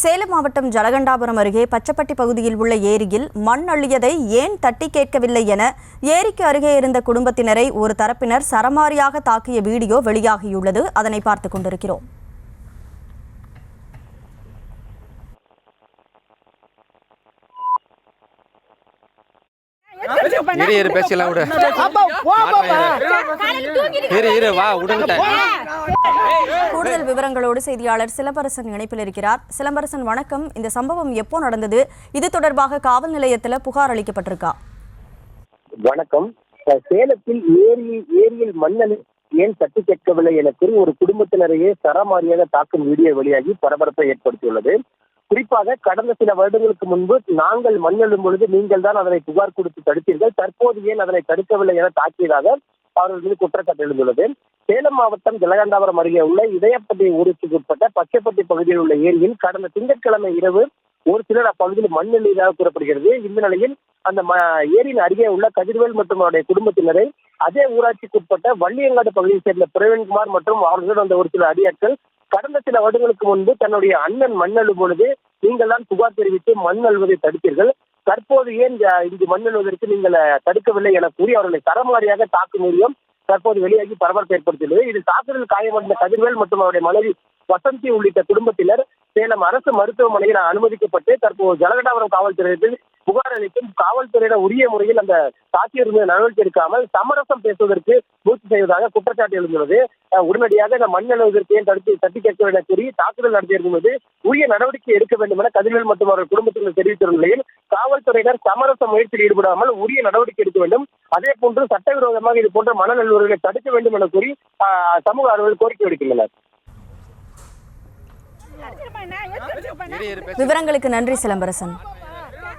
சேலம் மாவட்டம் ஜலகண்டாபுரம் அருகே பச்சப்பட்டி பகுதியில் உள்ள ஏரியில் மண் அள்ளியதை ஏன் தட்டி கேட்கவில்லை என ஏரிக்கு அருகே இருந்த குடும்பத்தினரை ஒரு தரப்பினர் சரமாரியாக தாக்கிய வீடியோ வெளியாகியுள்ளது. அதனை பார்த்துக் கொண்டிருக்கிறோம். கூடுதல் விவரங்களோடு செய்தியாளர் சிலம்பரசன் இணைப்பில் இருக்கிறார். சிலம்பரசன், வணக்கம். இந்த சம்பவம் எப்போ நடந்தது? இது தொடர்பாக காவல் நிலையத்தில் புகார் அளிக்கப்பட்டிருக்கா? வணக்கம். சேலத்தில் ஏரியில் மண்ணை ஏன் தட்டி கேட்கவில்லை என கூறி ஒரு குடும்பத்தினரையே சரமாரியாக தாக்கும் வீடியோ வெளியாகி பரபரப்பை ஏற்படுத்தியுள்ளது. குறிப்பாக கடந்த சில வருடங்களுக்கு முன்பு நாங்கள் மண் அள்ளும் பொழுது நீங்கள் தான் அதனை புகார் கொடுத்து தடுத்தீர்கள், தற்போது ஏன் அதனை தடுக்கவில்லை என தாக்கியதாக அவர்கள் மீது குற்றச்சாட்டு எழுந்துள்ளது. சேலம் மாவட்டம் ஜலகண்டாபுரம் அருகே உள்ள இதயப்பட்டி ஊருக்கு உட்பட்ட பச்சைப்பட்டி பகுதியில் உள்ள ஏரியில் கடந்த திங்கட்கிழமை இரவு ஒரு சிலர் அப்பகுதியில் மண் அள்ளியதாக கூறப்படுகிறது. இந்த நிலையில் அந்த ஏரியின் அருகே உள்ள கதிர்வேல் மற்றும் அவருடைய குடும்பத்தினரை அதே ஊராட்சிக்கு உட்பட்ட வள்ளியங்காடு பகுதியை சேர்ந்த பிரவீன்குமார் மற்றும் அவர்களுடன் வந்த ஒரு சில அடியாட்கள் கடந்த சில வருடங்களுக்கு முன்பு தன்னுடைய அண்ணன் மண் அள்ளும் பொழுது நீங்கள் தான் புகார் தெரிவித்து மண் அள்ளுவதை தடுத்தீர்கள், தற்போது ஏன் இங்கு மண் அள்ளுவதற்கு நீங்கள் தடுக்கவில்லை என கூறி அவர்களை சரமாரியாக தாக்கும் வீடியோ தற்போது வெளியாகி பரபரப்பு ஏற்படுத்தியுள்ளது. இது தாக்குதல் காயமடைந்த கதிர்வேல் மற்றும் அவருடைய மனைவி வசந்தி உள்ளிட்ட குடும்பத்தினர் சேலம் அரசு மருத்துவமனையில் அனுமதிக்கப்பட்டு தற்போது ஜலகண்டாபுரம் காவல்துறையில் புகார் அளித்தும் காவல்துறையினர் உரிய முறையில் அந்த தாக்கியர் மீது நடவடிக்கை எடுக்காமல் சமரசம் பேசுவதற்கு முயற்சி செய்வதாக குற்றச்சாட்டு எழுந்துள்ளது. உடனடியாக இந்த மண் அள்ளுவதற்கு ஏன் தட்டி கேட்க என கூறி தாக்குதல் நடத்தியிருக்கும் போது உரிய நடவடிக்கை எடுக்க வேண்டும் என கதிர்வேல் மற்றும் அவர்கள் குடும்பத்தினர் தெரிவித்துள்ள நிலையில் காவல்துறையினர் சமரச முயற்சியில் ஈடுபடாமல் உரிய நடவடிக்கை எடுக்க வேண்டும், அதே போன்று சட்டவிரோதமாக இது போன்ற மணல் அள்ளுவர்களை தடுக்க வேண்டும் என கூறி சமூக ஆர்வலர்கள் கோரிக்கை விடுக்கின்றனர். விவரங்களுக்கு நன்றி சிலம்பரசன்.